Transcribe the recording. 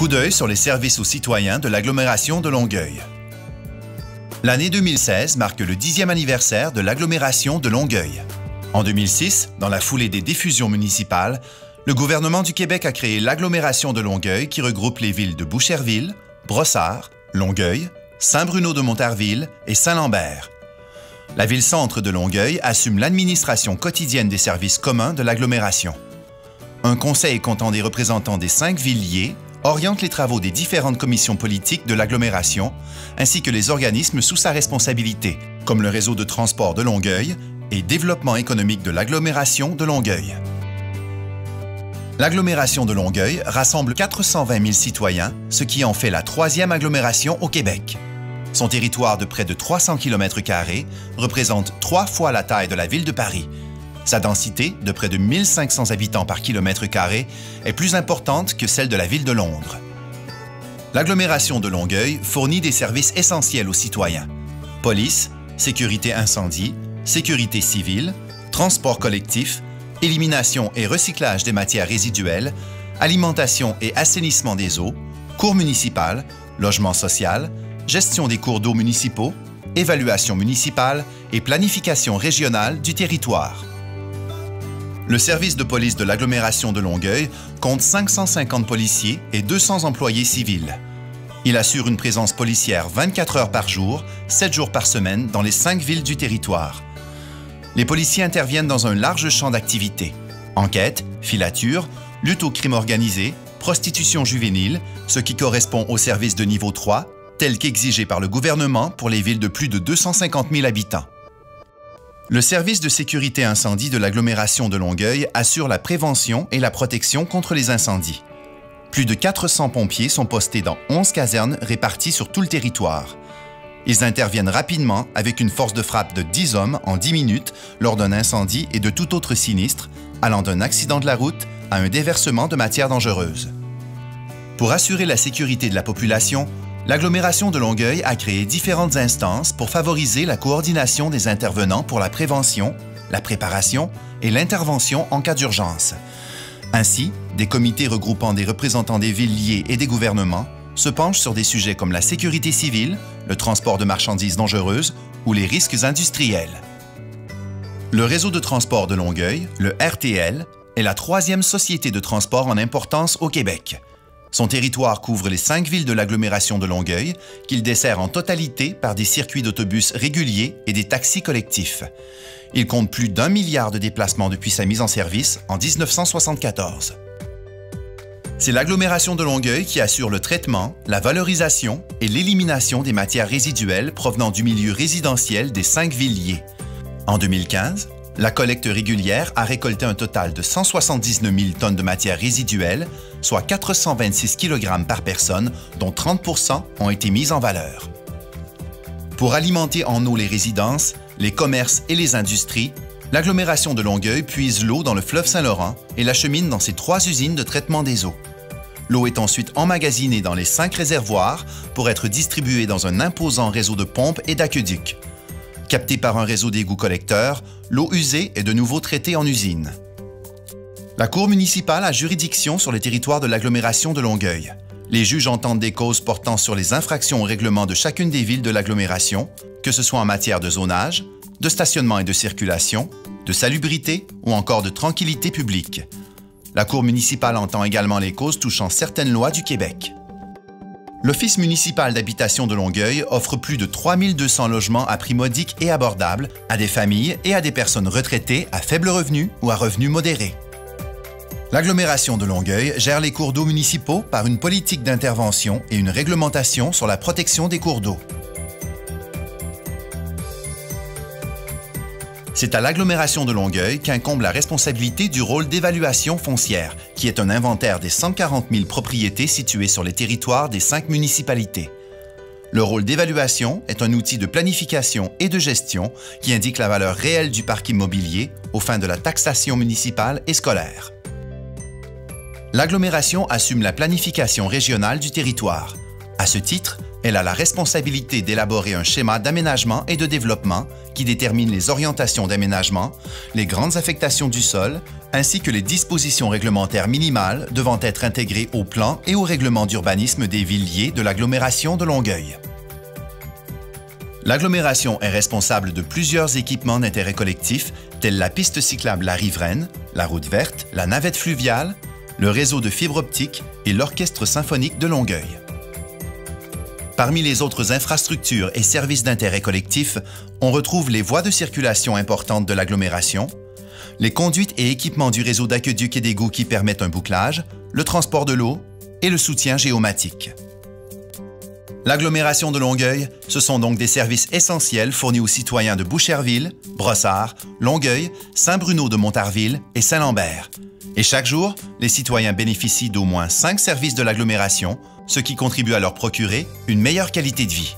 Coup d'œil sur les services aux citoyens de l'agglomération de Longueuil. L'année 2016 marque le 10e anniversaire de l'agglomération de Longueuil. En 2006, dans la foulée des diffusions municipales, le gouvernement du Québec a créé l'agglomération de Longueuil qui regroupe les villes de Boucherville, Brossard, Longueuil, Saint-Bruno-de-Montarville et Saint-Lambert. La ville-centre de Longueuil assume l'administration quotidienne des services communs de l'agglomération. Un conseil comptant des représentants des 5 villes liées oriente les travaux des différentes commissions politiques de l'agglomération, ainsi que les organismes sous sa responsabilité, comme le réseau de transport de Longueuil et développement économique de l'agglomération de Longueuil. L'agglomération de Longueuil rassemble 420 000 citoyens, ce qui en fait la 3e agglomération au Québec. Son territoire de près de 300 km² représente 3 fois la taille de la ville de Paris. Sa densité, de près de 1500 habitants par km², est plus importante que celle de la ville de Londres. L'agglomération de Longueuil fournit des services essentiels aux citoyens. Police, sécurité incendie, sécurité civile, transport collectif, élimination et recyclage des matières résiduelles, alimentation et assainissement des eaux, cours municipales, logement social, gestion des cours d'eau municipaux, évaluation municipale et planification régionale du territoire. Le service de police de l'agglomération de Longueuil compte 550 policiers et 200 employés civils. Il assure une présence policière 24 heures par jour, 7 jours par semaine dans les 5 villes du territoire. Les policiers interviennent dans un large champ d'activités: enquête, filature, lutte au crime organisé, prostitution juvénile, ce qui correspond au service de niveau 3, tel qu'exigé par le gouvernement pour les villes de plus de 250 000 habitants. Le service de sécurité incendie de l'agglomération de Longueuil assure la prévention et la protection contre les incendies. Plus de 400 pompiers sont postés dans 11 casernes réparties sur tout le territoire. Ils interviennent rapidement avec une force de frappe de 10 hommes en 10 minutes lors d'un incendie et de tout autre sinistre, allant d'un accident de la route à un déversement de matières dangereuses. Pour assurer la sécurité de la population, l'agglomération de Longueuil a créé différentes instances pour favoriser la coordination des intervenants pour la prévention, la préparation et l'intervention en cas d'urgence. Ainsi, des comités regroupant des représentants des villes liées et des gouvernements se penchent sur des sujets comme la sécurité civile, le transport de marchandises dangereuses ou les risques industriels. Le réseau de transport de Longueuil, le RTL, est la 3e société de transport en importance au Québec. Son territoire couvre les 5 villes de l'agglomération de Longueuil, qu'il dessert en totalité par des circuits d'autobus réguliers et des taxis collectifs. Il compte plus d'1 milliard de déplacements depuis sa mise en service en 1974. C'est l'agglomération de Longueuil qui assure le traitement, la valorisation et l'élimination des matières résiduelles provenant du milieu résidentiel des 5 villes liées. En 2015, la collecte régulière a récolté un total de 179 000 tonnes de matières résiduelles, soit 426 kg par personne, dont 30 % ont été mises en valeur. Pour alimenter en eau les résidences, les commerces et les industries, l'agglomération de Longueuil puise l'eau dans le fleuve Saint-Laurent et l'achemine dans ses 3 usines de traitement des eaux. L'eau est ensuite emmagasinée dans les 5 réservoirs pour être distribuée dans un imposant réseau de pompes et d'aqueducs. Captée par un réseau d'égouts collecteurs, l'eau usée est de nouveau traitée en usine. La Cour municipale a juridiction sur le territoire de l'agglomération de Longueuil. Les juges entendent des causes portant sur les infractions au règlement de chacune des villes de l'agglomération, que ce soit en matière de zonage, de stationnement et de circulation, de salubrité ou encore de tranquillité publique. La Cour municipale entend également les causes touchant certaines lois du Québec. L'Office municipal d'habitation de Longueuil offre plus de 3200 logements à prix modique et abordable à des familles et à des personnes retraitées à faible revenu ou à revenus modérés. L'agglomération de Longueuil gère les cours d'eau municipaux par une politique d'intervention et une réglementation sur la protection des cours d'eau. C'est à l'agglomération de Longueuil qu'incombe la responsabilité du rôle d'évaluation foncière, qui est un inventaire des 140 000 propriétés situées sur les territoires des 5 municipalités. Le rôle d'évaluation est un outil de planification et de gestion qui indique la valeur réelle du parc immobilier aux fins de la taxation municipale et scolaire. L'agglomération assume la planification régionale du territoire. À ce titre, elle a la responsabilité d'élaborer un schéma d'aménagement et de développement qui détermine les orientations d'aménagement, les grandes affectations du sol, ainsi que les dispositions réglementaires minimales devant être intégrées au plan et au règlement d'urbanisme des villes liées de l'agglomération de Longueuil. L'agglomération est responsable de plusieurs équipements d'intérêt collectif tels la piste cyclable La Riveraine, la route verte, la navette fluviale, le réseau de fibre optique et l'orchestre symphonique de Longueuil. Parmi les autres infrastructures et services d'intérêt collectif, on retrouve les voies de circulation importantes de l'agglomération, les conduites et équipements du réseau d'aqueducs et d'égouts qui permettent un bouclage, le transport de l'eau et le soutien géomatique. L'agglomération de Longueuil, ce sont donc des services essentiels fournis aux citoyens de Boucherville, Brossard, Longueuil, Saint-Bruno de Montarville et Saint-Lambert. Et chaque jour, les citoyens bénéficient d'au moins 5 services de l'agglomération, ce qui contribue à leur procurer une meilleure qualité de vie.